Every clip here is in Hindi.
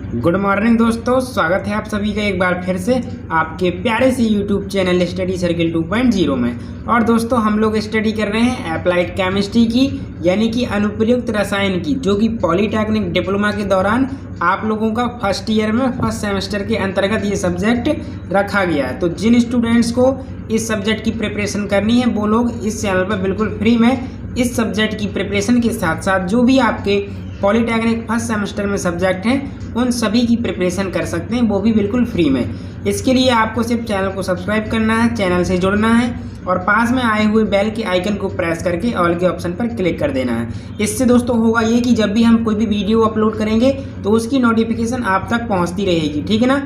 गुड मॉर्निंग दोस्तों, स्वागत है आप सभी का एक बार फिर से आपके प्यारे से यूट्यूब चैनल स्टडी सर्किल 2.0 में। और दोस्तों हम लोग स्टडी कर रहे हैं अप्लाइड केमिस्ट्री की, यानी कि अनुप्रयुक्त रसायन की, जो कि पॉलीटेक्निक डिप्लोमा के दौरान आप लोगों का फर्स्ट ईयर में फर्स्ट सेमेस्टर के अंतर्गत ये सब्जेक्ट रखा गया है। तो जिन स्टूडेंट्स को इस सब्जेक्ट की प्रिपरेशन करनी है वो लोग इस चैनल पर बिल्कुल फ्री में इस सब्जेक्ट की प्रिपरेशन के साथ साथ जो भी आपके पॉलीटेक्निक फर्स्ट सेमेस्टर में सब्जेक्ट हैं उन सभी की प्रिपरेशन कर सकते हैं, वो भी बिल्कुल फ्री में। इसके लिए आपको सिर्फ चैनल को सब्सक्राइब करना है, चैनल से जुड़ना है और पास में आए हुए बेल के आइकन को प्रेस करके ऑल के ऑप्शन पर क्लिक कर देना है। इससे दोस्तों होगा ये कि जब भी हम कोई भी वीडियो अपलोड करेंगे तो उसकी नोटिफिकेशन आप तक पहुँचती रहेगी, ठीक है ना।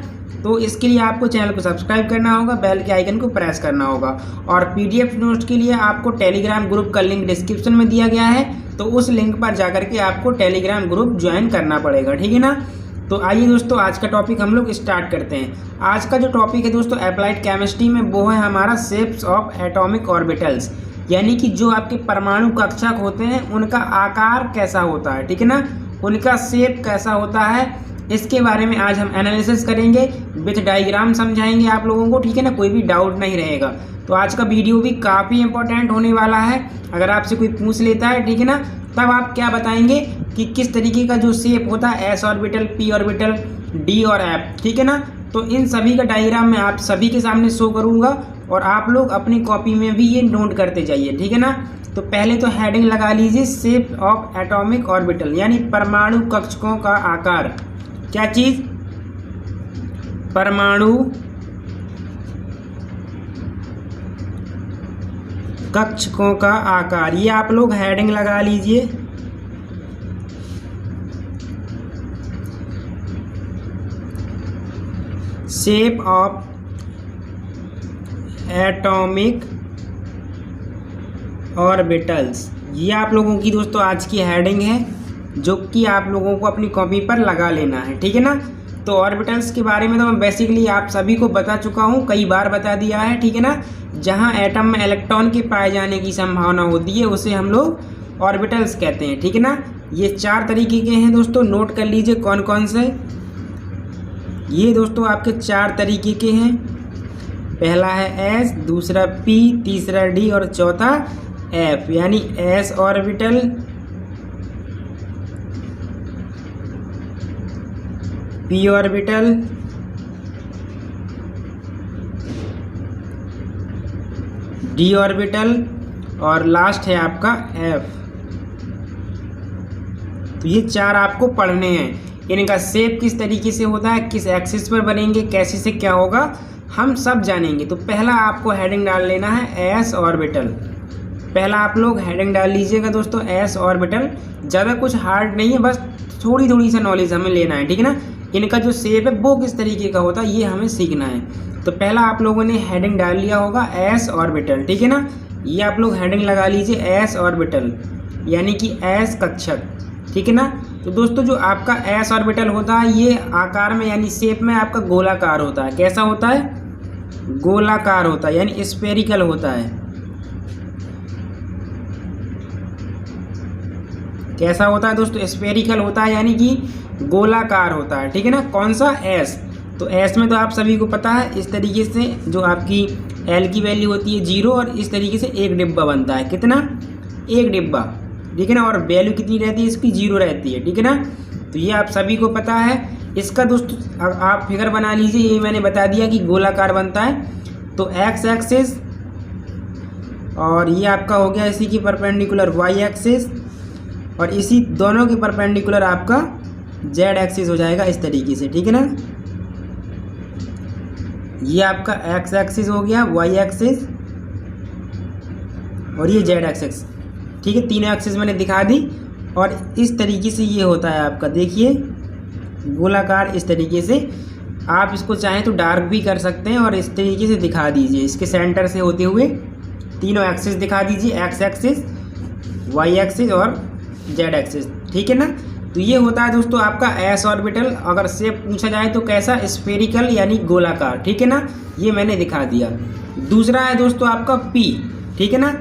तो इसके लिए आपको चैनल को सब्सक्राइब करना होगा, बेल के आइकन को प्रेस करना होगा। और पीडीएफ नोट्स के लिए आपको टेलीग्राम ग्रुप का लिंक डिस्क्रिप्शन में दिया गया है, तो उस लिंक पर जाकर के आपको टेलीग्राम ग्रुप ज्वाइन करना पड़ेगा, ठीक है ना। तो आइए दोस्तों आज का टॉपिक हम लोग स्टार्ट करते हैं। आज का जो टॉपिक है दोस्तों अप्लाइड केमिस्ट्री में वो है हमारा शेप्स ऑफ एटॉमिक ऑर्बिटल्स, यानी कि जो आपके परमाणु कक्षक होते हैं उनका आकार कैसा होता है, ठीक है ना, उनका शेप कैसा होता है, इसके बारे में आज हम एनालिसिस करेंगे, विथ डायग्राम समझाएंगे आप लोगों को, ठीक है ना, कोई भी डाउट नहीं रहेगा। तो आज का वीडियो भी काफ़ी इंपॉर्टेंट होने वाला है। अगर आपसे कोई पूछ लेता है, ठीक है ना, तब आप क्या बताएंगे कि किस तरीके का जो शेप होता है S orbital, P orbital, D और एफ, ठीक है ना। तो इन सभी का डायग्राम मैं आप सभी के सामने शो करूँगा और आप लोग अपनी कॉपी में भी ये नोट करते जाइए, ठीक है ना। तो पहले तो हेडिंग लगा लीजिए शेप ऑफ एटॉमिक ऑर्बिटल, यानी परमाणु कक्षकों का आकार। क्या चीज? परमाणु कक्षकों का आकार, ये आप लोग हेडिंग लगा लीजिए। शेप ऑफ एटॉमिक ऑर्बिटल्स, ये आप लोगों की दोस्तों आज की हेडिंग है, जो कि आप लोगों को अपनी कॉपी पर लगा लेना है, ठीक है ना। तो ऑर्बिटल्स के बारे में तो मैं बेसिकली आप सभी को बता चुका हूँ, कई बार बता दिया है, ठीक है ना। जहाँ एटम में इलेक्ट्रॉन के पाए जाने की संभावना होती है उसे हम लोग ऑर्बिटल्स कहते हैं, ठीक है ना। ये 4 तरीके के हैं दोस्तों, नोट कर लीजिए कौन कौन से। ये दोस्तों आपके 4 तरीके के हैं। पहला है एस, दूसरा पी, तीसरा डी और चौथा एफ, यानी S orbital, P orbital, D orbital और लास्ट है आपका एफ। तो ये 4 आपको पढ़ने हैं। इनका शेप किस तरीके से होता है, किस एक्सिस पर बनेंगे, कैसे से क्या होगा, हम सब जानेंगे। तो पहला आपको हेडिंग डाल लेना है एस ऑर्बिटल। पहला आप लोग हेडिंग डाल लीजिएगा दोस्तों एस ऑर्बिटल। ज़्यादा कुछ हार्ड नहीं है, बस थोड़ी थोड़ी सा नॉलेज हमें लेना है, ठीक है ना। इनका जो शेप है वो किस तरीके का होता है ये हमें सीखना है। तो पहला आप लोगों ने हेडिंग डाल लिया होगा एस ऑर्बिटल, ठीक है ना। ये आप लोग हेडिंग लगा लीजिए एस ऑर्बिटल, यानी कि एस कक्षक, ठीक है ना। तो दोस्तों जो आपका एस ऑर्बिटल होता है ये आकार में यानी शेप में आपका गोलाकार होता है। कैसा होता है? गोलाकार होता है, यानी स्फेरिकल होता है। कैसा होता है दोस्तों? स्फेरिकल होता है, यानी कि गोलाकार होता है, ठीक है ना। कौन सा? एस। तो एस में तो आप सभी को पता है इस तरीके से जो आपकी एल की वैल्यू होती है 0 और इस तरीके से एक डिब्बा बनता है। कितना? एक डिब्बा, ठीक है ना। और वैल्यू कितनी रहती है इसकी? 0 रहती है, ठीक है ना। तो ये आप सभी को पता है। इसका दोस्तों आप फिगर बना लीजिए, ये मैंने बता दिया कि गोलाकार बनता है। तो एक्स एक्सिस और ये आपका हो गया इसी की परपेंडिकुलर वाई एक्सिस और इसी दोनों के परपेंडिकुलर आपका जेड एक्सिस हो जाएगा इस तरीके से, ठीक है ना। ये आपका एक्स एक्सिस हो गया, वाई एक्सिस और ये जेड एक्सिस, ठीक है। तीनों एक्सिस मैंने दिखा दी और इस तरीके से ये होता है आपका, देखिए गोलाकार इस तरीके से। आप इसको चाहें तो डार्क भी कर सकते हैं और इस तरीके से दिखा दीजिए, इसके सेंटर से होते हुए तीनों एक्सिस दिखा दीजिए, एक्स एक्सिस, वाई एक्सिस और जेड एक्सिस, ठीक है ना। तो ये होता है दोस्तों आपका एस ऑर्बिटल। अगर शेप पूछा जाए तो कैसा? स्फेरिकल यानी गोलाकार, ठीक है ना। ये मैंने दिखा दिया। दूसरा है दोस्तों आपका पी, ठीक है ना।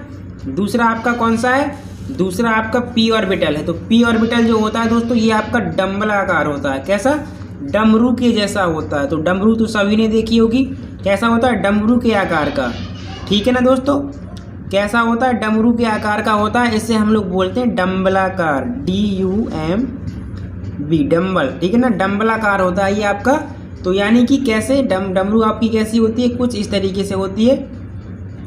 दूसरा आपका कौन सा है? दूसरा आपका पी ऑर्बिटल है। तो पी ऑर्बिटल जो होता है दोस्तों ये आपका डंबल आकार होता है। कैसा? डमरू के जैसा होता है। तो डमरू तो सभी ने देखी होगी, कैसा होता है, डमरू के आकार का, ठीक है ना दोस्तों। कैसा होता है, डमरू के आकार का होता है, इसे हम लोग बोलते हैं डम्बलाकार, DUMB, डम्बल, ठीक है ना, डम्बलाकार होता है ये आपका। तो यानी कि कैसे डमरू आपकी कैसी होती है, कुछ इस तरीके से होती है,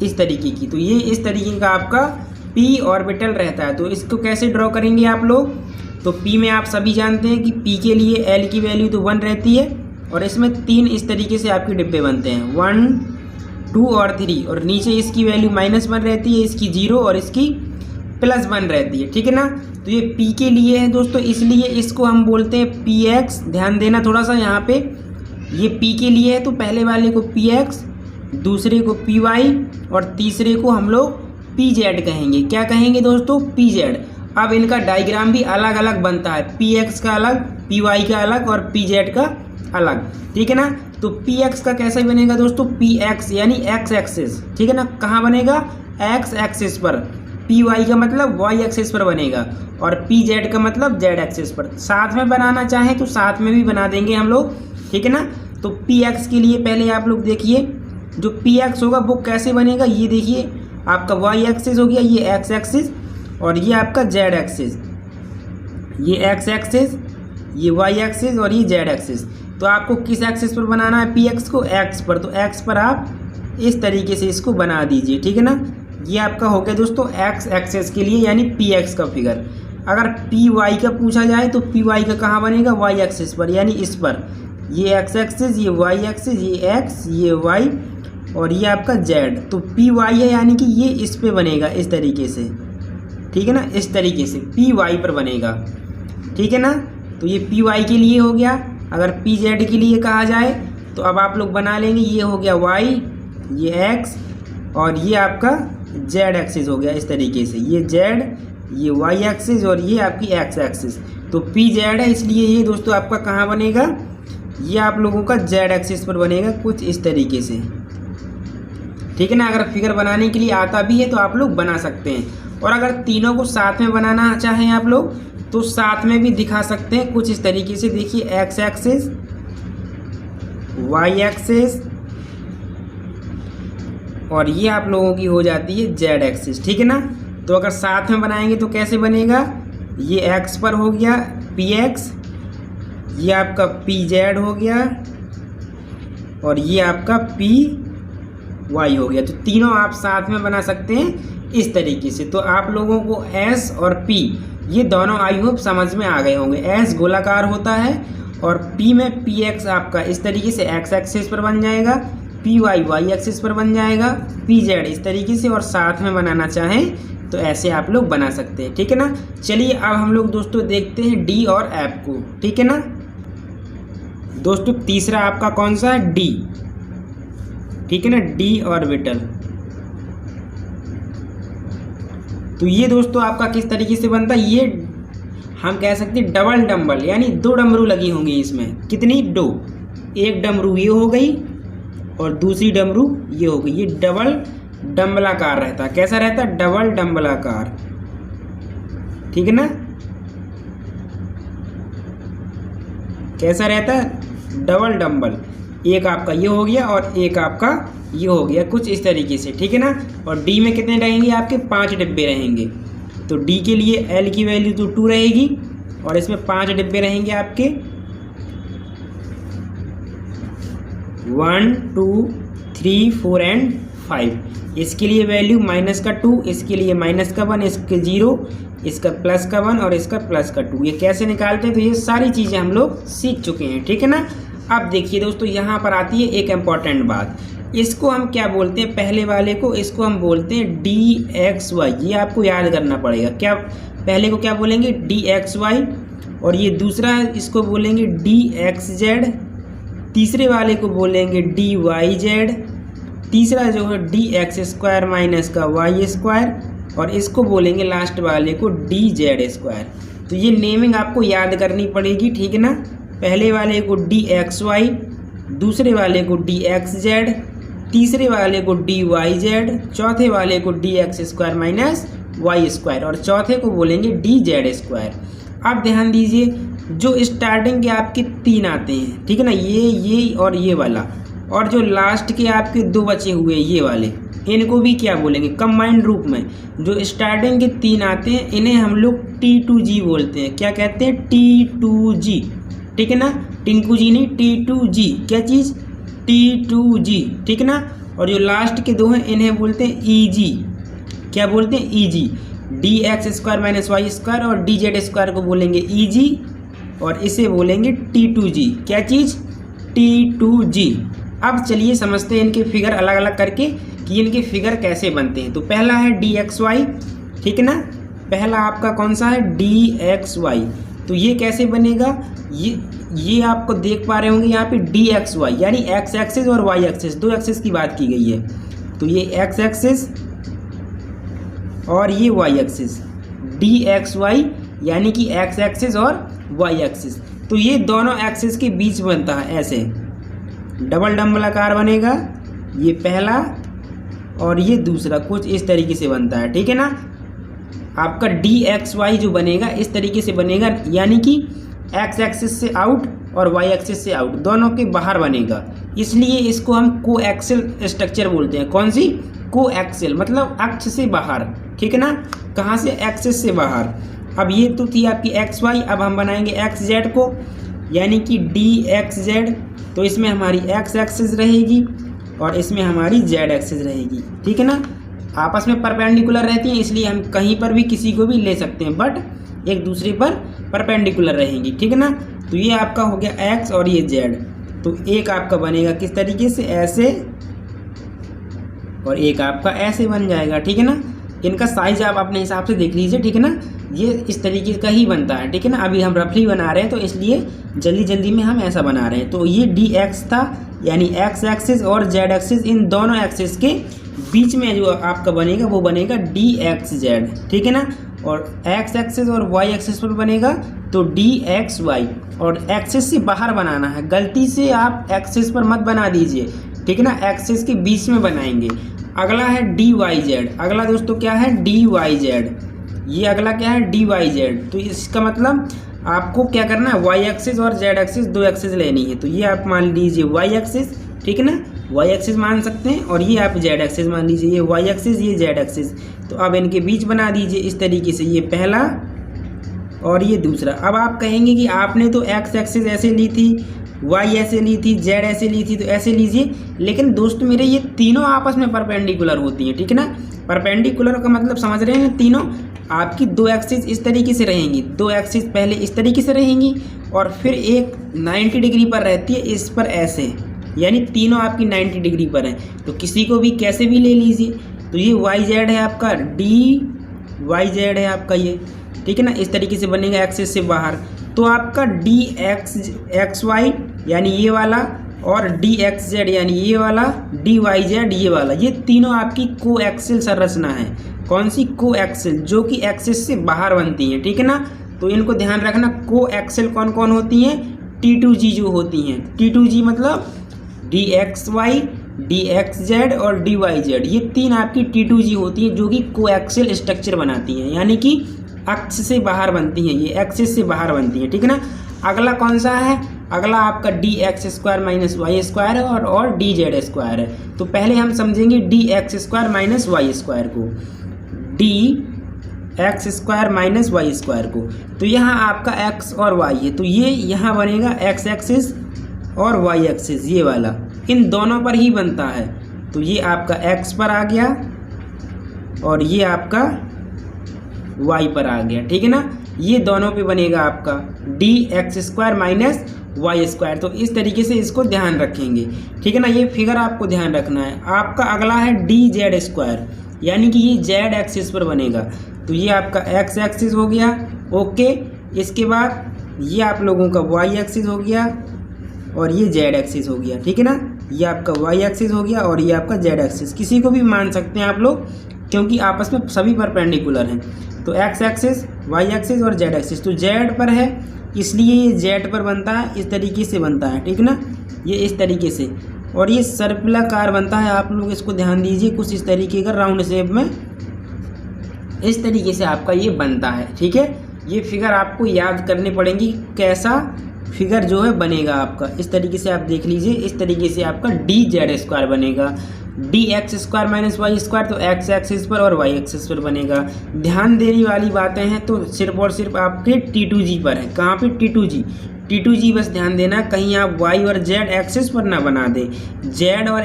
इस तरीके की। तो ये इस तरीके का आपका p ऑर्बिटल रहता है। तो इसको कैसे ड्रॉ करेंगे आप लोग, तो p में आप सभी जानते हैं कि p के लिए l की वैल्यू तो 1 रहती है, और इसमें 3 इस तरीके से आपके डिब्बे बनते हैं, 1, 2 और 3, और नीचे इसकी वैल्यू -1 रहती है, इसकी 0 और इसकी +1 रहती है, ठीक है ना। तो ये p के लिए है दोस्तों, इसलिए इसको हम बोलते हैं px। ध्यान देना थोड़ा सा यहाँ पे, ये p के लिए है तो पहले वाले को px, दूसरे को py और तीसरे को हम लोग pz कहेंगे। क्या कहेंगे दोस्तों, pz। अब इनका डायग्राम भी अलग अलग बनता है, px का अलग, py का अलग और pz का अलग, ठीक है ना। तो px का कैसे बनेगा दोस्तों, px यानी x एक्सिस, ठीक है ना, कहाँ बनेगा, x एक्सिस पर, py का मतलब y एक्सिस पर बनेगा, और pz का मतलब z एक्सिस पर। साथ में बनाना चाहें तो साथ में भी बना देंगे हम लोग, ठीक है ना। तो px के लिए पहले आप लोग देखिए, जो px होगा वो कैसे बनेगा, ये देखिए आपका y एक्सिस हो गया, ये x एक्सिस, और ये आपका z एक्सिस, ये x एक्सिस, ये y एक्सिस और ये z एक्सिस। तो आपको किस एक्सिस पर बनाना है px को, x पर। तो x पर आप इस तरीके से इसको बना दीजिए, ठीक है ना। ये आपका हो गया दोस्तों x एक्सिस के लिए यानी px का फिगर। अगर py का पूछा जाए तो py का कहाँ बनेगा, y एक्सिस पर यानी इस पर, ये x एक्सिस, ये y एक्सिस, ये x, ये y और ये आपका z। तो py है यानी कि ये इस पे बनेगा इस तरीके से, ठीक है ना, इस तरीके से py पर बनेगा, ठीक है ना। तो ये py के लिए हो गया। अगर pz के लिए कहा जाए तो अब आप लोग बना लेंगे, ये हो गया y, ये x और ये आपका z एक्सिस हो गया इस तरीके से, ये z, ये y एक्सिस और ये आपकी x एक्सिस। तो pz है इसलिए ये दोस्तों आपका कहाँ बनेगा, ये आप लोगों का z एक्सिस पर बनेगा कुछ इस तरीके से, ठीक है ना। अगर फिगर बनाने के लिए आता भी है तो आप लोग बना सकते हैं, और अगर तीनों को साथ में बनाना चाहें आप लोग तो साथ में भी दिखा सकते हैं कुछ इस तरीके से। देखिए x एक्सिस, y एक्सिस और ये आप लोगों की हो जाती है z एक्सिस, ठीक है ना। तो अगर साथ में बनाएंगे तो कैसे बनेगा, ये x पर हो गया px, ये आपका pz हो गया और ये आपका py हो गया। तो तीनों आप साथ में बना सकते हैं इस तरीके से। तो आप लोगों को s और p ये दोनों आई होप समझ में आ गए होंगे। s गोलाकार होता है और p में px आपका इस तरीके से x एक्सिस पर बन जाएगा, py y एक्सिस पर बन जाएगा, pz इस तरीके से, और साथ में बनाना चाहें तो ऐसे आप लोग बना सकते हैं, ठीक है ना। चलिए अब हम लोग दोस्तों देखते हैं d और f को, ठीक है ना। दोस्तों तीसरा आपका कौन सा है, d, ठीक है ना, d ऑर्बिटल। तो ये दोस्तों आपका किस तरीके से बनता है, ये हम कह सकते हैं डबल डम्बल, यानी 2 डमरू लगी होंगी इसमें, कितनी, 2, एक डमरू ये हो गई और दूसरी डमरू ये हो गई। ये डबल डम्बलाकार रहता है, कैसा रहता है, डबल डम्बलाकार, ठीक है ना, कैसा रहता है, डबल डम्बल। एक आपका ये हो गया और एक आपका ये हो गया कुछ इस तरीके से, ठीक है ना। और डी में कितने रहेंगे आपके, 5 डिब्बे रहेंगे। तो डी के लिए एल की वैल्यू तो 2 रहेगी और इसमें 5 डिब्बे रहेंगे आपके, 1 2 3 4 एंड 5। इसके लिए वैल्यू -2, इसके लिए -1, इसके 0, इसका +1 और इसका +2। ये कैसे निकालते हैं, तो ये सारी चीज़ें हम लोग सीख चुके हैं, ठीक है ना। अब देखिए दोस्तों यहाँ पर आती है एक इम्पॉर्टेंट बात, इसको हम क्या बोलते हैं, पहले वाले को इसको हम बोलते हैं dxy। ये आपको याद करना पड़ेगा, क्या पहले को क्या बोलेंगे, dxy, और ये दूसरा है इसको बोलेंगे dxz, तीसरे वाले को बोलेंगे dyz, तीसरा जो है dx² माइनस का y², और इसको बोलेंगे लास्ट वाले को dz²। तो ये नेमिंग आपको याद करनी पड़ेगी, ठीक है ना। पहले वाले को dxy, दूसरे वाले को dxz, तीसरे वाले को dyz, चौथे वाले को dx² माइनस y², और चौथे को बोलेंगे dz²। अब ध्यान दीजिए, जो स्टार्टिंग के आपके 3 आते हैं, ठीक है ना, ये और ये वाला, और जो लास्ट के आपके 2 बचे हुए ये वाले, इनको भी क्या बोलेंगे कंबाइंड रूप में। जो स्टार्टिंग के 3 आते हैं इन्हें हम लोग T2G बोलते हैं। क्या कहते हैं? T2G, ठीक है ना, टिंकू जी नहीं, T2G। क्या चीज़? T2G, ठीक है ना। और जो लास्ट के 2 हैं इन्हें बोलते हैं EG। क्या बोलते हैं? EG। dx² - y² और dz² को बोलेंगे EG, और इसे बोलेंगे T2G। क्या चीज़? T2G। अब चलिए समझते हैं इनके फिगर अलग अलग करके कि इनके फिगर कैसे बनते हैं। तो पहला है dxy, ठीक है ना, पहला आपका कौन सा है? dxy। तो ये कैसे बनेगा? ये आपको देख पा रहे होंगे यहाँ पे dxy, यानी x एक्सिस और y एक्सिस, 2 एक्सिस की बात की गई है। तो ये x एक्सिस और ये y एक्सिस, dxy यानी कि x एक्सिस और y एक्सिस। तो ये दोनों एक्सिस के बीच बनता है, ऐसे डबल डम्बलाकार बनेगा, ये पहला और ये दूसरा, कुछ इस तरीके से बनता है, ठीक है ना। आपका dxy जो बनेगा इस तरीके से बनेगा, यानी कि x एक्सिस से आउट और y एक्सिस से आउट, दोनों के बाहर बनेगा, इसलिए इसको हम कोएक्सियल स्ट्रक्चर बोलते हैं। कौन सी? कोएक्सियल, मतलब अक्ष से बाहर, ठीक है ना। कहाँ से? एक्सिस से बाहर। अब ये तो थी आपकी xy, अब हम बनाएंगे xz को, यानी कि dxz। तो इसमें हमारी x एक्सिस रहेगी और इसमें हमारी z एक्सिस रहेगी, ठीक है ना। आपस में परपेंडिकुलर रहती हैं, इसलिए हम कहीं पर भी किसी को भी ले सकते हैं, बट एक दूसरे पर परपेंडिकुलर रहेंगी, ठीक है ना। तो ये आपका हो गया x और ये z। तो एक आपका बनेगा किस तरीके से? ऐसे, और एक आपका ऐसे बन जाएगा, ठीक है ना। इनका साइज आप अपने हिसाब से देख लीजिए, ठीक है ना। ये इस तरीके का ही बनता है, ठीक है ना। अभी हम रफली बना रहे हैं तो इसलिए जल्दी जल्दी में हम ऐसा बना रहे हैं। तो ये dx था, यानी x एक्सिस और z एक्सिस, इन दोनों एक्सिस के बीच में जो आपका बनेगा वो बनेगा dxz, ठीक है ना। और x एक्सिस और y एक्सिस पर बनेगा तो dxy। और एक्सिस से बाहर बनाना है, गलती से आप एक्सिस पर मत बना दीजिए, ठीक है ना, एक्सिस के बीच में बनाएंगे। अगला है dyz। अगला दोस्तों क्या है? dyz। ये अगला क्या है? dyz। तो इसका मतलब आपको क्या करना है? y एक्सिस और z एक्सिस, 2 एक्सिस लेनी है। तो ये आप मान लीजिए y एक्सिस, ठीक है ना, y एक्सिस मान सकते हैं, और ये आप z एक्सिस मान लीजिए, ये y एक्सिस ये z एक्सिस। तो अब इनके बीच बना दीजिए इस तरीके से, ये पहला और ये दूसरा। अब आप कहेंगे कि आपने तो x एक्सिस ऐसे ली थी, y ऐसे ली थी, z ऐसे ली थी, तो ऐसे लीजिए। लेकिन दोस्त मेरे ये तीनों आपस में परपेंडिकुलर होती हैं, ठीक है ना। परपेंडिकुलर का मतलब समझ रहे हैं? तीनों आपकी 2 एक्सिस इस तरीके से रहेंगी, 2 एक्सिस पहले इस तरीके से रहेंगी और फिर एक 90 डिग्री पर रहती है, इस पर ऐसे, यानी तीनों आपकी 90 डिग्री पर हैं। तो किसी को भी कैसे भी ले लीजिए। तो ये yz है आपका, dyz है आपका ये, ठीक है ना, इस तरीके से बनेगा एक्सिस से बाहर। तो आपका dxy यानी ये वाला, और dxz यानी ये वाला, dyz ये वाला, ये तीनों आपकी कोएक्सियल संरचना है। कौन सी? कोएक्सियल, जो कि एक्सिस से बाहर बनती हैं, ठीक है ना। तो इनको ध्यान रखना, कोएक्सियल कौन कौन होती हैं? T2G जो होती हैं। T2G मतलब dxy, dxz और dyz, ये 3 आपकी T2G होती हैं, जो कि कोएक्सियल स्ट्रक्चर बनाती हैं, यानी कि अक्ष से बाहर बनती हैं, ये एक्सिस से बाहर बनती हैं, ठीक है ना। अगला कौन सा है? अगला आपका dx² - y² और dz² है। तो पहले हम समझेंगे dx² - y² को, dx² - y² को। तो यहाँ आपका x और y है, तो ये यहाँ बनेगा x एक्सिस और y एक्सिस, ये वाला इन दोनों पर ही बनता है। तो ये आपका x पर आ गया और ये आपका y पर आ गया, ठीक है ना। ये दोनों पे बनेगा आपका dx² - y²। तो इस तरीके से इसको ध्यान रखेंगे, ठीक है ना। ये फिगर आपको ध्यान रखना है। आपका अगला है dz², यानी कि ये z एक्सिस पर बनेगा। तो ये आपका x एक्सिस हो गया, ओके। इसके बाद ये आप लोगों का y एक्सिस हो गया और ये z एक्सिस हो गया, ठीक है ना। ये आपका y एक्सिस हो गया और ये आपका z एक्सिस, किसी को भी मान सकते हैं आप लोग, क्योंकि आपस में सभी परपेंडिकुलर हैं। तो x एक्सिस, y एक्सिस और z एक्सिस, तो z पर है इसलिए ये z पर बनता है, इस तरीके से बनता है, ठीक ना, ये इस तरीके से। और ये सर्पिलाकार बनता है, आप लोग इसको ध्यान दीजिए, कुछ इस तरीके का राउंड शेप में, इस तरीके से आपका ये बनता है, ठीक है। ये फिगर आपको याद करने पड़ेंगी। कैसा फिगर जो है बनेगा आपका, इस तरीके से आप देख लीजिए। इस तरीके से आपका डी जेड स्क्वायर बनेगा। D x square minus Y square तो एक्स एक्सिस पर और वाई एक्सिस पर बनेगा। ध्यान देने वाली बातें हैं तो सिर्फ और सिर्फ आपके T2G पर है। कहाँ पे? T2G बस ध्यान देना, कहीं आप y और z एक्सिस पर ना बना दें। z और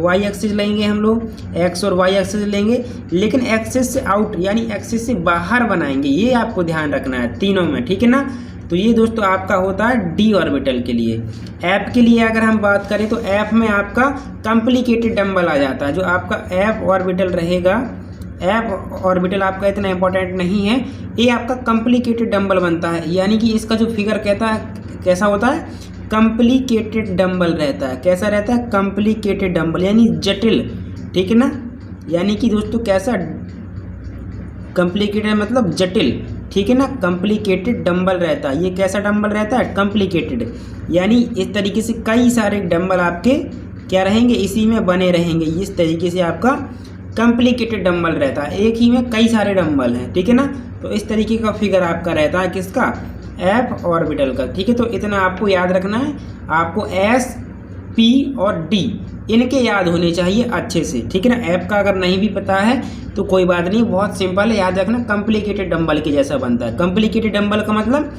y एक्सिस लेंगे हम लोग, x और y एक्सिस लेंगे, लेकिन एक्सिस से आउट यानी एक्सिस से बाहर बनाएंगे। ये आपको ध्यान रखना है तीनों में, ठीक है ना। तो ये दोस्तों आपका होता है डी ऑर्बिटल के लिए। एफ के लिए अगर हम बात करें तो एफ में आपका कॉम्प्लिकेटेड डंबल आ जाता है। जो आपका एफ ऑर्बिटल रहेगा, एफ ऑर्बिटल आपका इतना इंपॉर्टेंट नहीं है, ये आपका कॉम्प्लिकेटेड डंबल बनता है। यानी कि इसका जो फिगर कहता है कैसा होता है? कॉम्प्लिकेटेड डंबल रहता है। कैसा रहता है? कॉम्प्लिकेटेड डंबल यानी जटिल, ठीक है ना। यानी कि दोस्तों कैसा? कॉम्प्लिकेटेड मतलब जटिल, ठीक है ना। कॉम्प्लिकेटेड डंबल रहता है। ये कैसा डंबल रहता है? कॉम्प्लिकेटेड। यानी इस तरीके से कई सारे डंबल आपके क्या रहेंगे? इसी में बने रहेंगे। इस तरीके से आपका कॉम्प्लिकेटेड डंबल रहता है, एक ही में कई सारे डंबल हैं, ठीक है ना। तो इस तरीके का फिगर आपका रहता है किसका? एफ ऑर्बिटल का, ठीक है। तो इतना आपको याद रखना है। आपको एस, पी और डी इनके याद होने चाहिए अच्छे से, ठीक है ना। एफ का अगर नहीं भी पता है तो कोई बात नहीं, बहुत सिंपल है, याद रखना। कॉम्प्लिकेटेड डंबल के जैसा बनता है। कॉम्प्लिकेटेड डंबल का मतलब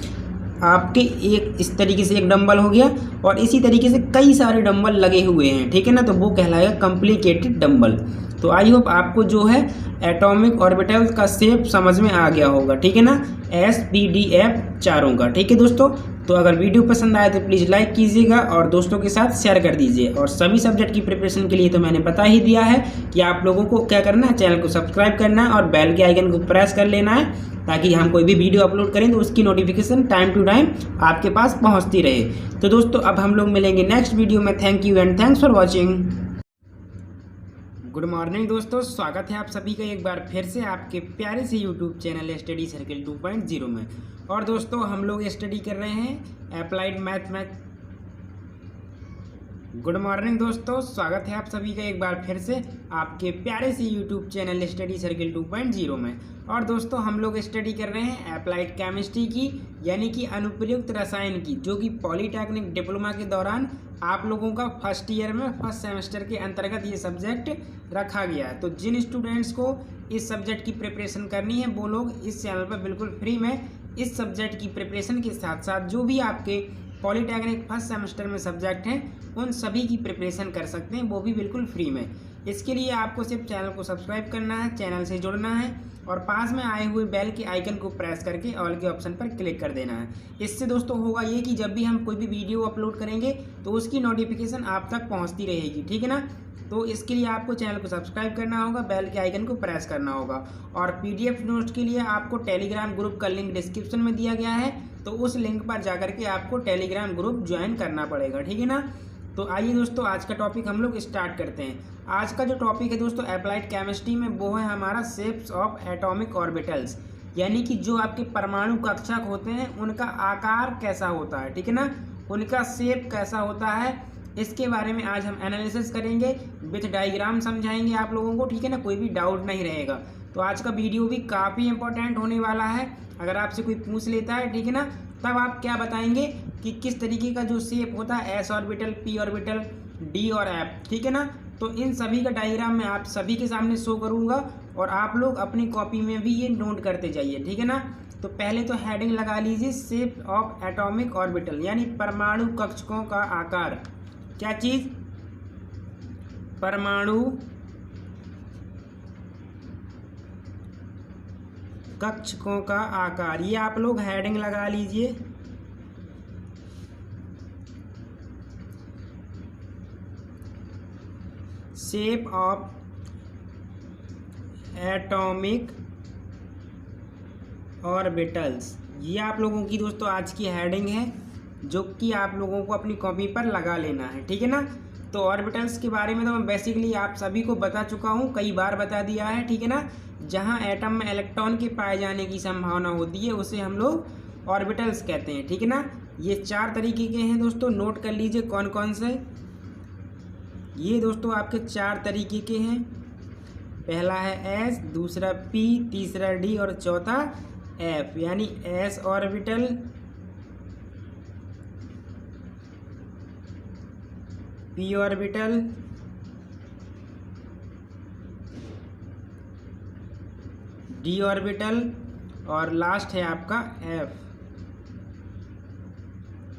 आपके एक इस तरीके से एक डंबल हो गया और इसी तरीके से कई सारे डंबल लगे हुए हैं, ठीक है ना। तो वो कहलाएगा कॉम्प्लिकेटेड डंबल। तो आई होप आपको जो है एटॉमिक ऑर्बिटल का शेप समझ में आ गया होगा, ठीक है ना। एस, पी, डी, एफ चारों का, ठीक है दोस्तों। तो अगर वीडियो पसंद आए तो प्लीज़ लाइक कीजिएगा और दोस्तों के साथ शेयर कर दीजिए। और सभी सब्जेक्ट की प्रिपरेशन के लिए तो मैंने बता ही दिया है कि आप लोगों को क्या करना है, चैनल को सब्सक्राइब करना है और बेल के आइकन को प्रेस कर लेना है, ताकि हम कोई भी वीडियो अपलोड करें तो उसकी नोटिफिकेशन टाइम टू टाइम आपके पास पहुंचती रहे। तो दोस्तों अब हम लोग मिलेंगे नेक्स्ट वीडियो में। Thank you and thanks for watching. Good morning दोस्तों, स्वागत है आप सभी का एक बार फिर से आपके प्यारे से यूट्यूब चैनल स्टडी सर्किल 2.0 में। और दोस्तों हम लोग स्टडी कर रहे हैं अप्लाइड मैथ। गुड मॉर्निंग दोस्तों, स्वागत है आप सभी का एक बार फिर से आपके प्यारे से यूट्यूब चैनल स्टडी सर्किल 2.0 में। और दोस्तों हम लोग स्टडी कर रहे हैं अप्लाइड केमिस्ट्री की, यानी कि अनुप्रयुक्त रसायन की, जो कि पॉलीटेक्निक डिप्लोमा के दौरान आप लोगों का फर्स्ट ईयर में फर्स्ट सेमेस्टर के अंतर्गत ये सब्जेक्ट रखा गया है। तो जिन स्टूडेंट्स को इस सब्जेक्ट की प्रिपरेशन करनी है वो लोग इस चैनल पर बिल्कुल फ्री में इस सब्जेक्ट की प्रिपरेशन के साथ साथ जो भी आपके पॉलीटेक्निक फर्स्ट सेमेस्टर में सब्जेक्ट हैं उन सभी की प्रिपरेशन कर सकते हैं, वो भी बिल्कुल फ्री में। इसके लिए आपको सिर्फ चैनल को सब्सक्राइब करना है, चैनल से जुड़ना है और पास में आए हुए बेल के आइकन को प्रेस करके ऑल के ऑप्शन पर क्लिक कर देना है। इससे दोस्तों होगा ये कि जब भी हम कोई भी वीडियो अपलोड करेंगे तो उसकी नोटिफिकेशन आप तक पहुंचती रहेगी, ठीक है ना। तो इसके लिए आपको चैनल को सब्सक्राइब करना होगा, बेल के आइकन को प्रेस करना होगा। और पीडीएफ नोट्स के लिए आपको टेलीग्राम ग्रुप का लिंक डिस्क्रिप्शन में दिया गया है, तो उस लिंक पर जाकर के आपको टेलीग्राम ग्रुप ज्वाइन करना पड़ेगा, ठीक है ना। तो आइए दोस्तों आज का टॉपिक हम लोग स्टार्ट करते हैं। आज का जो टॉपिक है दोस्तों अप्लाइड केमिस्ट्री में वो है हमारा शेप्स ऑफ एटॉमिक ऑर्बिटल्स, यानी कि जो आपके परमाणु कक्षक होते हैं उनका आकार कैसा होता है, ठीक है ना, उनका शेप कैसा होता है, इसके बारे में आज हम एनालिसिस करेंगे, विथ डायग्राम समझाएंगे आप लोगों को, ठीक है ना, कोई भी डाउट नहीं रहेगा। तो आज का वीडियो भी काफ़ी इंपॉर्टेंट होने वाला है। अगर आपसे कोई पूछ लेता है, ठीक है ना, तब आप क्या बताएंगे कि किस तरीके का जो शेप होता है S orbital, P orbital, D और एफ, ठीक है ना। तो इन सभी का डायग्राम मैं आप सभी के सामने शो करूँगा और आप लोग अपनी कॉपी में भी ये नोट करते जाइए, ठीक है ना। तो पहले तो हेडिंग लगा लीजिए शेप ऑफ एटॉमिक ऑर्बिटल, यानी परमाणु कक्षकों का आकार। क्या चीज़? परमाणु कक्षकों का आकार, ये आप लोग हेडिंग लगा लीजिए। शेप ऑफ एटॉमिक ऑर्बिटल्स, ये आप लोगों की दोस्तों आज की हेडिंग है, जो कि आप लोगों को अपनी कॉपी पर लगा लेना है, ठीक है ना। तो ऑर्बिटल्स के बारे में तो मैं बेसिकली आप सभी को बता चुका हूँ, कई बार बता दिया है, ठीक है ना। जहाँ एटम में इलेक्ट्रॉन के पाए जाने की संभावना होती है उसे हम लोग ऑर्बिटल्स कहते हैं, ठीक है ना। ये 4 तरीके के हैं दोस्तों, नोट कर लीजिए कौन कौन से। ये दोस्तों आपके 4 तरीके के हैं। पहला है एस, दूसरा पी, तीसरा डी और चौथा एफ, यानी S orbital, P orbital, D orbital और लास्ट है आपका एफ।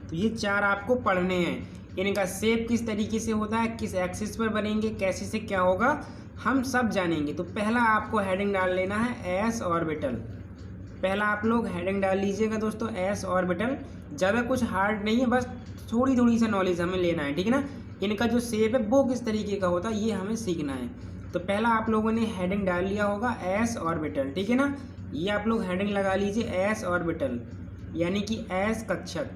तो ये चार आपको पढ़ने हैं। इनका शेप किस तरीके से होता है, किस एक्सिस पर बनेंगे, कैसे से क्या होगा, हम सब जानेंगे। तो पहला आपको हेडिंग डाल लेना है एस ऑर्बिटल। पहला आप लोग हेडिंग डाल लीजिएगा दोस्तों, एस ऑर्बिटल। ज़्यादा कुछ हार्ड नहीं है, बस थोड़ी थोड़ी सा नॉलेज हमें लेना है, ठीक है ना। इनका जो शेप है वो किस तरीके का होता है ये हमें सीखना है। तो पहला आप लोगों ने हेडिंग डाल लिया होगा एस ऑर्बिटल, ठीक है ना। ये आप लोग हेडिंग लगा लीजिए एस ऑर्बिटल, यानी कि एस कक्षक,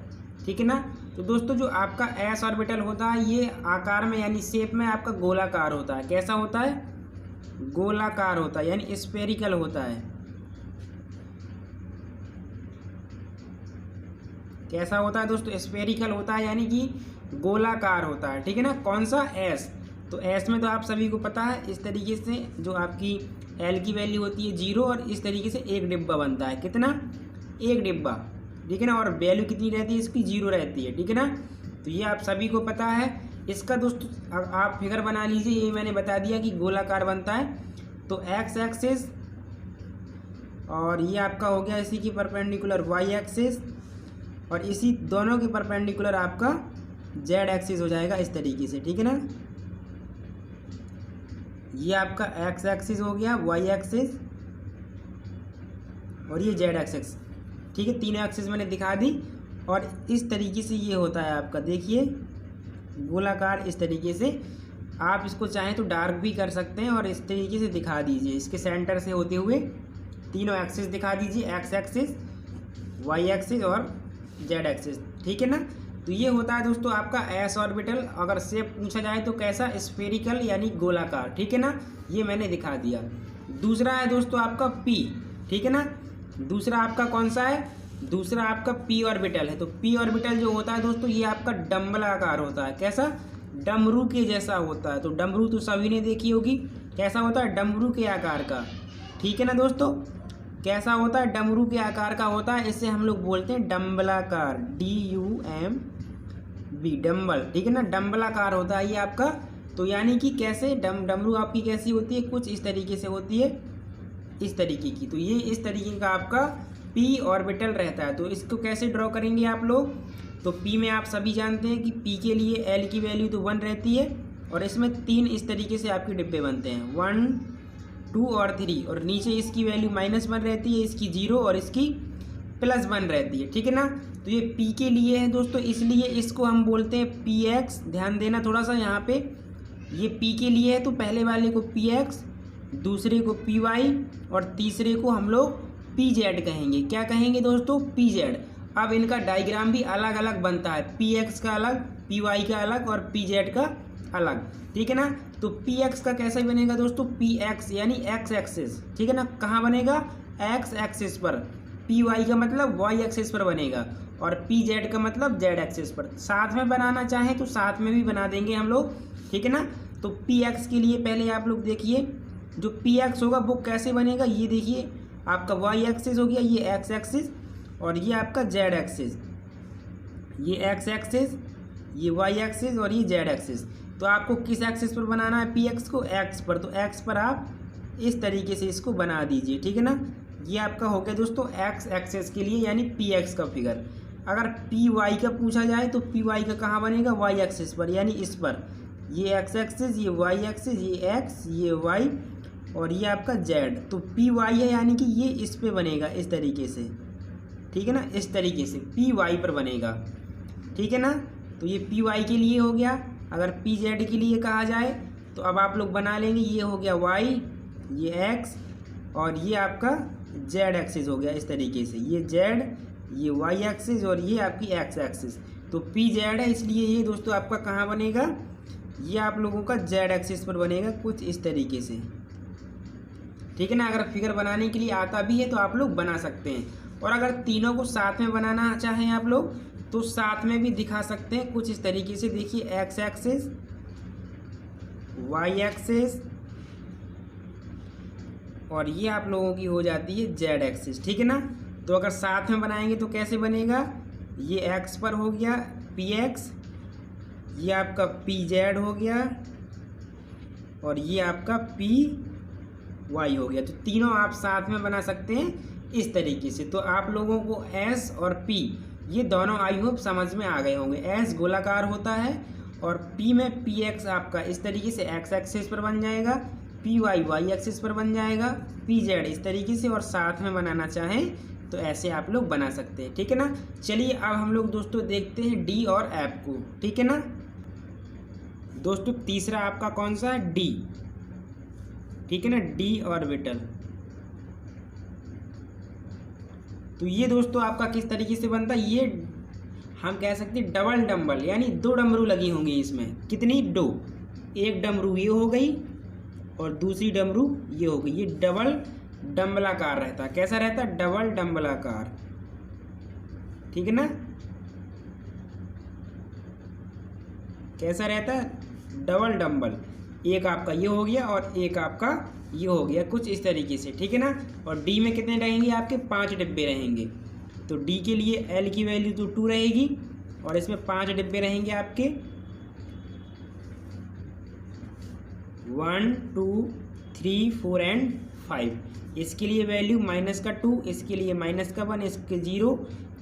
ठीक है ना। तो दोस्तों जो आपका एस ऑर्बिटल होता है ये आकार में यानी शेप में आपका गोलाकार होता है। कैसा होता है, गोलाकार होता है, यानी स्फेरिकल होता है। कैसा होता है दोस्तों, स्फेरिकल होता है, यानी कि गोलाकार होता है, ठीक है ना। कौन सा, एस। तो एस में तो आप सभी को पता है इस तरीके से जो आपकी एल की वैल्यू होती है 0 और इस तरीके से एक डिब्बा बनता है। कितना, एक डिब्बा, ठीक है ना। और वैल्यू कितनी रहती है इसकी, 0 रहती है, ठीक है ना। तो ये आप सभी को पता है। इसका दोस्तों आप फिगर बना लीजिए, ये मैंने बता दिया कि गोलाकार बनता है। तो एक्स एक्सिस और ये आपका हो गया इसी की परपेंडिकुलर वाई एक्सिस और इसी दोनों के परपेंडिकुलर आपका जेड एक्सिस हो जाएगा इस तरीके से, ठीक है ना। ये आपका एक्स एक्सिस हो गया, वाई एक्सिस और ये जेड एक्सिस, ठीक है। तीनों एक्सिस मैंने दिखा दी और इस तरीके से ये होता है आपका, देखिए गोलाकार इस तरीके से। आप इसको चाहें तो डार्क भी कर सकते हैं और इस तरीके से दिखा दीजिए, इसके सेंटर से होते हुए तीनों एक्सिस दिखा दीजिए, एक्स एक्सिस, वाई एक्सिस और जेड एक्सिस, ठीक है ना। तो ये होता है दोस्तों आपका एस ऑर्बिटल। अगर शेप पूछा जाए तो कैसा, स्फेरिकल यानी गोलाकार, ठीक है ना। ये मैंने दिखा दिया। दूसरा है दोस्तों आपका पी, ठीक है ना। दूसरा आपका कौन सा है, दूसरा आपका पी ऑर्बिटल है। तो पी ऑर्बिटल जो होता है दोस्तों ये आपका डम्बलाकार होता है। कैसा, डमरू के जैसा होता है। तो डमरू तो सभी ने देखी होगी, कैसा होता है, डमरू के आकार का, ठीक है ना दोस्तों। कैसा होता है, डमरू के आकार का होता है। इसे हम लोग बोलते हैं डम्बलाकार, DUMB, डम्बल, ठीक है ना। डम्बलाकार होता है ये आपका। तो यानी कि कैसे, डमरू आपकी कैसी होती है, कुछ इस तरीके से होती है, इस तरीके की। तो ये इस तरीके का आपका पी ऑर्बिटल रहता है। तो इसको कैसे ड्रॉ करेंगे आप लोग, तो पी में आप सभी जानते हैं कि पी के लिए एल की वैल्यू तो 1 रहती है और इसमें 3 इस तरीके से आपके डिब्बे बनते हैं, 1, 2 और 3। और नीचे इसकी वैल्यू -1 रहती है, इसकी 0 और इसकी +1 रहती है, ठीक है ना। तो ये पी के लिए है दोस्तों, इसलिए इसको हम बोलते हैं PX। ध्यान देना थोड़ा सा यहाँ पे, ये पी के लिए है तो पहले वाले को PX, दूसरे को PY और तीसरे को हम लोग PZ कहेंगे। क्या कहेंगे दोस्तों, PZ। अब इनका डायग्राम भी अलग अलग बनता है, PX का अलग, PY का अलग और PZ का अलग, ठीक है ना। तो PX का कैसे बनेगा दोस्तों, PX यानी एक्स एक्सिस, ठीक है ना। कहाँ बनेगा, एक्स एक्सिस पर। PY का मतलब वाई एक्सिस पर बनेगा और PZ का मतलब जेड एक्सिस पर। साथ में बनाना चाहें तो साथ में भी बना देंगे हम लोग, ठीक है ना। तो PX के लिए पहले आप लोग देखिए, जो PX होगा वो कैसे बनेगा, ये देखिए आपका वाई एक्सिस हो गया, ये एक्स एक्सिस और ये आपका जेड एक्सिस, ये एक्स एक्सिस, ये वाई एक्सिस और ये जेड एक्सिस। तो आपको किस एक्सिस पर बनाना है PX को, एक्स पर। तो एक्स पर आप इस तरीके से इसको बना दीजिए, ठीक है ना। ये आपका हो गया दोस्तों एक्स एक्सिस के लिए यानी PX का फिगर। अगर PY का पूछा जाए तो PY का कहाँ बनेगा, वाई एक्सिस पर यानी इस पर। ये एक्स एक्सिस, ये वाई एक्सिस, ये एक्स, ये वाई और ये आपका जेड। तो PY है यानी कि ये इस पे बनेगा इस तरीके से, ठीक है ना। इस तरीके से PY पर बनेगा, ठीक है ना। तो ये PY के लिए हो गया। अगर PZ के लिए कहा जाए तो अब आप लोग बना लेंगे, ये हो गया Y, ये X और ये आपका Z एक्सिस हो गया इस तरीके से, ये Z, ये Y एक्सिस और ये आपकी X एक्सिस। तो PZ है इसलिए ये दोस्तों आपका कहाँ बनेगा, ये आप लोगों का Z एक्सिस पर बनेगा कुछ इस तरीके से, ठीक है ना। अगर फिगर बनाने के लिए आता भी है तो आप लोग बना सकते हैं और अगर तीनों को साथ में बनाना चाहें आप लोग तो साथ में भी दिखा सकते हैं कुछ इस तरीके से। देखिए एक्स एक्सिस, वाई एक्सिस और ये आप लोगों की हो जाती है जेड एक्सिस, ठीक है ना। तो अगर साथ में बनाएंगे तो कैसे बनेगा, ये x पर हो गया px, ये आपका pz हो गया और ये आपका py हो गया। तो तीनों आप साथ में बना सकते हैं इस तरीके से। तो आप लोगों को s और p ये दोनों आई होप समझ में आ गए होंगे। s गोलाकार होता है और p में px आपका इस तरीके से x एक्सिस पर बन जाएगा, py y एक्सिस पर बन जाएगा, pz इस तरीके से, और साथ में बनाना चाहें तो ऐसे आप लोग बना सकते हैं। ठीक है ना। चलिए अब हम लोग दोस्तों देखते हैं d और f को। ठीक है ना दोस्तों, तीसरा आपका कौन सा है, d। ठीक है ना, d ऑर्बिटल। तो ये दोस्तों आपका किस तरीके से बनता है, ये हम कह सकते हैं डबल डंबल, यानी 2 डमरू लगी होंगी इसमें। कितनी, 2। एक डमरू ये हो गई और दूसरी डमरू ये हो गई। ये डबल डंबलाकार रहता है। कैसा रहता है, डबल डंबलाकार। ठीक है ना, कैसा रहता है, डबल डंबल। एक आपका ये हो गया और एक आपका ये हो गया, कुछ इस तरीके से। ठीक है ना। और डी में कितने रहेंगे आपके, 5 डिब्बे रहेंगे। तो डी के लिए एल की वैल्यू तो 2 रहेगी और इसमें 5 डिब्बे रहेंगे आपके, 1 2 3 4 एंड 5। इसके लिए वैल्यू -2, इसके लिए -1, इसके 0,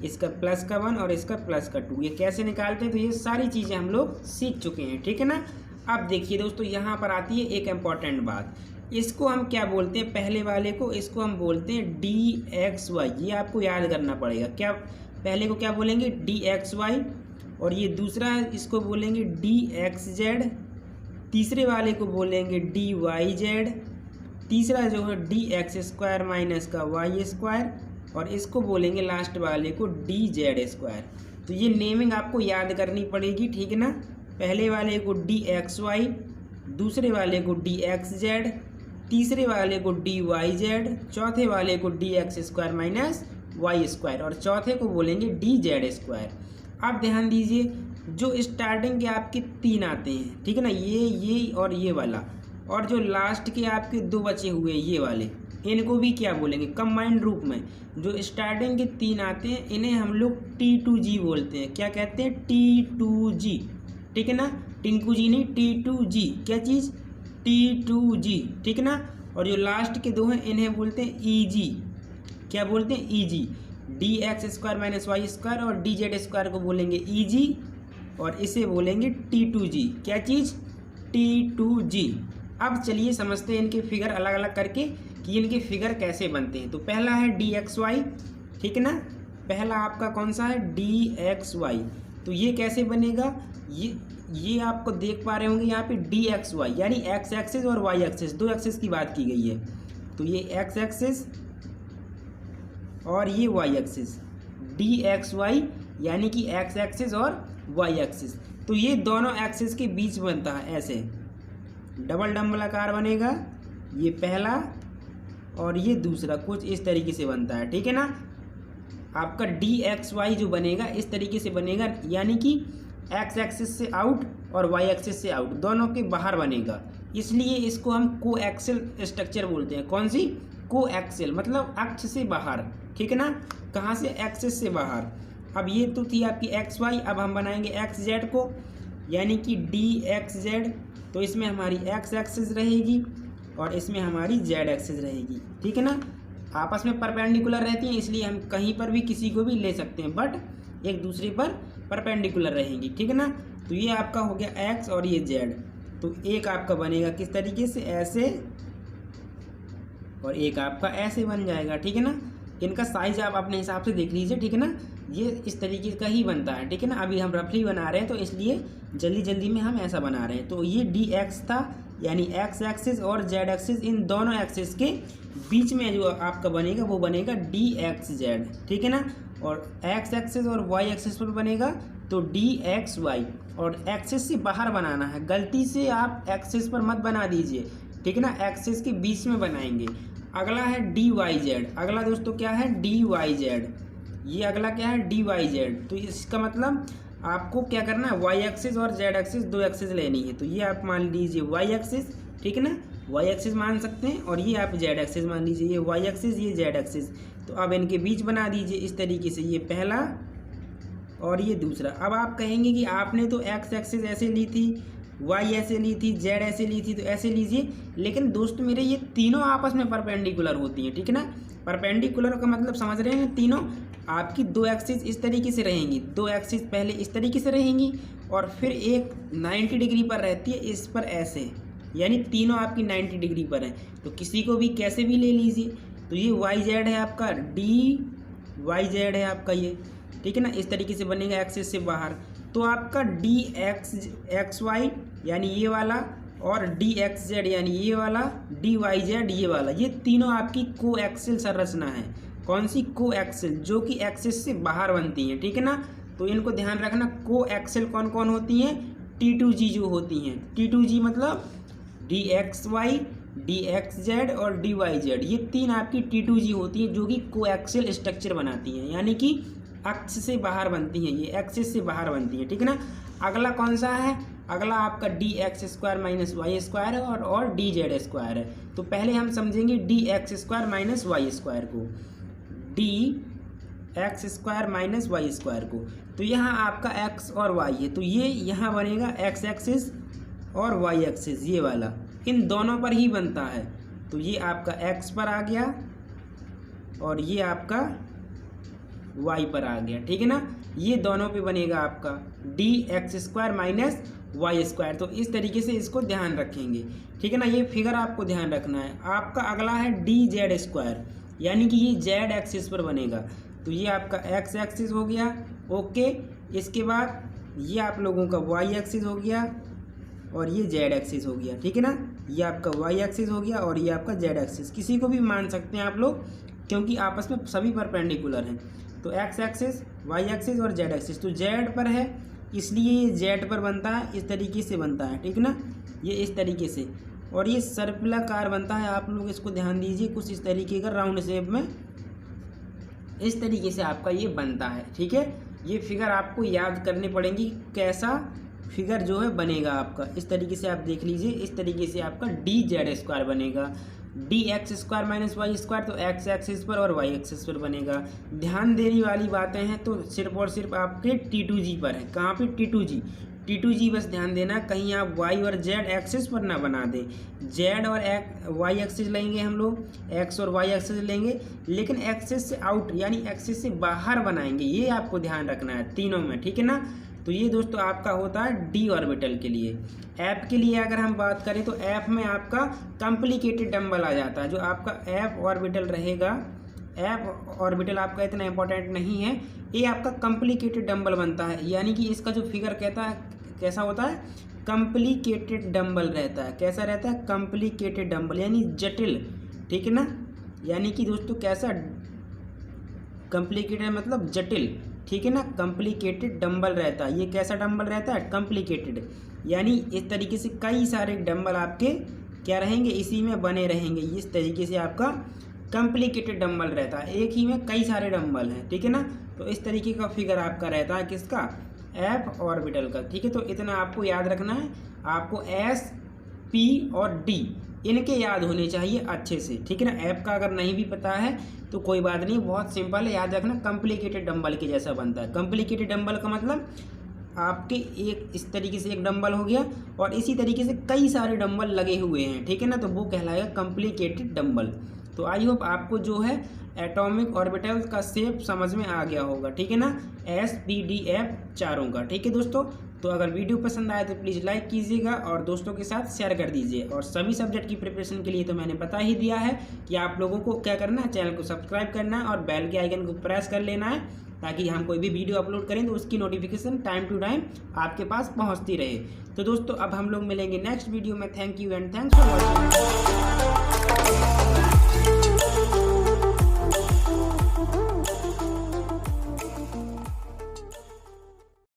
इसका +1 और इसका +2। ये कैसे निकालते हैं, तो ये सारी चीज़ें हम लोग सीख चुके हैं। ठीक है ना। अब देखिए दोस्तों, यहाँ पर आती है एक इम्पॉर्टेंट बात। इसको हम क्या बोलते हैं, पहले वाले को इसको हम बोलते हैं dxy। ये आपको याद करना पड़ेगा। क्या, पहले को क्या बोलेंगे, dxy, और ये दूसरा है इसको बोलेंगे dxz, तीसरे वाले को बोलेंगे dyz, तीसरा जो है dx² माइनस का y², और इसको बोलेंगे लास्ट वाले को dz²। तो ये नेमिंग आपको याद करनी पड़ेगी। ठीक है ना। पहले वाले को dxy, दूसरे वाले को dxz, तीसरे वाले को dyz, चौथे वाले को dx² माइनस y², और चौथे को बोलेंगे dz²। अब ध्यान दीजिए, जो स्टार्टिंग के आपके 3 आते हैं, ठीक है ना, ये और ये वाला, और जो लास्ट के आपके 2 बचे हुए ये वाले, इनको भी क्या बोलेंगे, कंबाइंड रूप में। जो स्टार्टिंग के 3 आते हैं इन्हें हम लोग T2G बोलते हैं। क्या कहते हैं, T2G। ठीक है ना, टिंकू जी नहीं, T2G। क्या चीज़, T2G। ठीक है ना। और जो लास्ट के 2 हैं इन्हें बोलते हैं EG। क्या बोलते हैं, EG। dx² माइनस y² और dz² को बोलेंगे EG, और इसे बोलेंगे T2G। क्या चीज़, T2G। अब चलिए समझते हैं इनके फिगर अलग अलग करके कि इनके फिगर कैसे बनते हैं। तो पहला है dxy। ठीक है ना, पहला आपका कौन सा है, dxy। तो ये कैसे बनेगा, ये आपको देख पा रहे होंगे यहाँ पे dxy, यानी x एक्सिस और y एक्सिस, 2 एक्सिस की बात की गई है। तो ये x एक्सिस और ये y एक्सिस, dxy यानी कि x एक्सिस और y एक्सिस। तो ये दोनों एक्सिस के बीच बनता है, ऐसे डबल डंबलाकार बनेगा। ये पहला और ये दूसरा कुछ इस तरीके से बनता है। ठीक है ना। आपका dxy जो बनेगा इस तरीके से बनेगा, यानी कि x एक्सिस से आउट और y एक्सिस से आउट, दोनों के बाहर बनेगा। इसलिए इसको हम कोएक्सियल स्ट्रक्चर बोलते हैं। कौन सी, कोएक्सियल, मतलब अक्ष से बाहर। ठीक है ना, कहाँ से, एक्सिस से बाहर। अब ये तो थी आपकी xy, अब हम बनाएंगे xz को, यानी कि dxz। तो इसमें हमारी x एक्सिस रहेगी और इसमें हमारी z एक्सिस रहेगी। ठीक है ना, आपस में परपेंडिकुलर रहती हैं, इसलिए हम कहीं पर भी किसी को भी ले सकते हैं, बट एक दूसरे पर परपेंडिकुलर रहेंगी। ठीक है ना। तो ये आपका हो गया x और ये z। तो एक आपका बनेगा किस तरीके से, ऐसे, और एक आपका ऐसे बन जाएगा। ठीक है ना। इनका साइज आप अपने हिसाब से देख लीजिए। ठीक है ना, ये इस तरीके का ही बनता है। ठीक है ना, अभी हम रफली बना रहे हैं तो इसलिए जल्दी जल्दी में हम ऐसा बना रहे हैं। तो ये dx था, यानी x एक्सिस और z एक्सिस, इन दोनों एक्सिस के बीच में जो आपका बनेगा वो बनेगा dxz। ठीक है ना। और x एक्सिस और y एक्सिस पर बनेगा तो dxy, और एक्सिस से बाहर बनाना है, गलती से आप एक्सिस पर मत बना दीजिए। ठीक है ना, एक्सिस के बीच में बनाएंगे। अगला है dyz। अगला दोस्तों क्या है, dyz। ये अगला क्या है, dyz। तो इसका मतलब आपको क्या करना है, y एक्सिस और z एक्सिस, 2 एक्सिस लेनी है। तो ये आप मान लीजिए y एक्सिस। ठीक है ना, y एक्सिस मान सकते हैं, और ये आप z एक्सिस मान लीजिए, ये y एक्सिस, ये z एक्सिस। तो अब इनके बीच बना दीजिए इस तरीके से, ये पहला और ये दूसरा। अब आप कहेंगे कि आपने तो एक्स एक्सिस ऐसे ली थी, वाई ऐसे ली थी, जेड ऐसे ली थी, तो ऐसे लीजिए। लेकिन दोस्त मेरे ये तीनों आपस में परपेंडिकुलर होती हैं, ठीक है ना। परपेंडिकुलर का मतलब समझ रहे हैं, तीनों आपकी दो एक्सिस इस तरीके से रहेंगी, दो एक्सिस पहले इस तरीके से रहेंगी और फिर एक 90 डिग्री पर रहती है इस पर ऐसे, यानी तीनों आपकी 90 डिग्री पर हैं। तो किसी को भी कैसे भी ले लीजिए। तो ये वाई जेड है आपका, डी वाई जेड है आपका ये, ठीक है ना। इस तरीके से बनेगा एक्सिस से बाहर। तो आपका डी एक्स वाई यानी ये वाला और डी एक्स जेड यानी ये वाला, डी वाई जेड ये वाला, ये तीनों आपकी को एक्सिल संरचना है। कौन सी? को एक्सिल, जो कि एक्सिस से बाहर बनती हैं, ठीक है ना। तो इनको ध्यान रखना, को एक्सिल कौन कौन होती हैं? T2G जो होती हैं। T2G मतलब d x y, d x z और डी वाई जेड, ये तीन आपकी T2G होती हैं जो कि को एक्सिल स्ट्रक्चर बनाती हैं, यानी कि अक्ष से बाहर बनती हैं, ये एक्सिस से बाहर बनती हैं, ठीक है ना। अगला कौन सा है? अगला आपका d x square minus Y square है और डी जेड स्क्वायर है। तो पहले हम समझेंगे d x square minus Y square को, d x square minus Y square को। तो यहाँ आपका एक्स और वाई है, तो ये यहाँ बनेगा एक्स एक्सिस और वाई एक्सिस, ये वाला इन दोनों पर ही बनता है। तो ये आपका एक्स पर आ गया और ये आपका वाई पर आ गया, ठीक है ना। ये दोनों पे बनेगा आपका d x square minus Y square. तो इस तरीके से इसको ध्यान रखेंगे, ठीक है ना। ये फिगर आपको ध्यान रखना है। आपका अगला है डी जेड स्क्वायर, यानी कि ये जेड एक्सिस पर बनेगा। तो ये आपका एक्स एक्सिस हो गया, ओके। इसके बाद ये आप लोगों का वाई एक्सिस हो गया और ये जेड एक्सिस हो गया, ठीक है ना। ये आपका वाई एक्सिस हो गया और ये आपका जेड एक्सिस, किसी को भी मान सकते हैं आप लोग, क्योंकि आपस में सभी परपेंडिकुलर हैं। तो एक्स एक्सिस, वाई एक्सिस और जेड एक्सिस, तो जेड पर है इसलिए ये जेड पर बनता है, इस तरीके से बनता है, ठीक ना। ये इस तरीके से, और ये सर्पिलाकार बनता है। आप लोग इसको ध्यान दीजिए, कुछ इस तरीके का राउंड शेप में इस तरीके से आपका ये बनता है, ठीक है। ये फिगर आपको याद करनी पड़ेगी, कैसा फिगर जो है बनेगा आपका। इस तरीके से आप देख लीजिए, इस तरीके से आपका डी जेड स्क्वायर बनेगा। D x square minus Y square तो एक्स एक्सिस पर और वाई एक्सिस पर बनेगा। ध्यान देने वाली बातें हैं तो सिर्फ और सिर्फ आपके T2G पर है। कहाँ पे? T2G बस ध्यान देना, कहीं आप वाई और जेड एक्सिस पर ना बना दें। जेड और वाई एक्सिस लेंगे हम लोग, एक्स और वाई एक्सिस लेंगे, लेकिन एक्सिस से आउट यानी एक्सिस से बाहर बनाएंगे, ये आपको ध्यान रखना है तीनों में, ठीक है ना। तो ये दोस्तों आपका होता है डी ऑर्बिटल के लिए। एफ के लिए अगर हम बात करें तो एफ में आपका कॉम्प्लिकेटेड डंबल आ जाता है। जो आपका एफ ऑर्बिटल रहेगा, एफ ऑर्बिटल आपका इतना इंपॉर्टेंट नहीं है, ये आपका कॉम्प्लिकेटेड डंबल बनता है। यानी कि इसका जो फिगर कहता है कैसा होता है? कॉम्प्लिकेटेड डंबल रहता है। कैसा रहता है? कॉम्प्लिकेटेड डंबल यानी जटिल, ठीक है ना। यानी कि दोस्तों कैसा? कॉम्प्लिकेटेड मतलब जटिल, ठीक है ना। कॉम्प्लिकेटेड डंबल रहता है। ये कैसा डंबल रहता है? कॉम्प्लिकेटेड, यानी इस तरीके से कई सारे डंबल आपके क्या रहेंगे? इसी में बने रहेंगे। इस तरीके से आपका कॉम्प्लिकेटेड डंबल रहता है, एक ही में कई सारे डंबल हैं, ठीक है ना। तो इस तरीके का फिगर आपका रहता है किसका? एफ ऑर्बिटल का, ठीक है। तो इतना आपको याद रखना है। आपको एस, पी और डी इनके याद होने चाहिए अच्छे से, ठीक है ना। एफ का अगर नहीं भी पता है तो कोई बात नहीं, बहुत सिंपल है, याद रखना। कॉम्प्लिकेटेड डंबल के जैसा बनता है। कॉम्प्लिकेटेड डंबल का मतलब आपके एक इस तरीके से एक डंबल हो गया और इसी तरीके से कई सारे डंबल लगे हुए हैं, ठीक है ना। तो वो कहलाएगा कॉम्प्लिकेटेड डंबल। तो आई होप आपको जो है एटॉमिक ऑर्बिटल का शेप समझ में आ गया होगा, ठीक है ना। एस, पी, डी, एफ चारों का, ठीक है दोस्तों। तो अगर वीडियो पसंद आए तो प्लीज़ लाइक कीजिएगा और दोस्तों के साथ शेयर कर दीजिए। और सभी सब्जेक्ट की प्रिपरेशन के लिए तो मैंने बता ही दिया है कि आप लोगों को क्या करना है, चैनल को सब्सक्राइब करना है और बेल के आइकन को प्रेस कर लेना है, ताकि हम कोई भी वीडियो अपलोड करें तो उसकी नोटिफिकेशन टाइम टू टाइम आपके पास पहुंचती रहे। तो दोस्तों अब हम लोग मिलेंगे नेक्स्ट वीडियो में। Thank you and thanks for watching.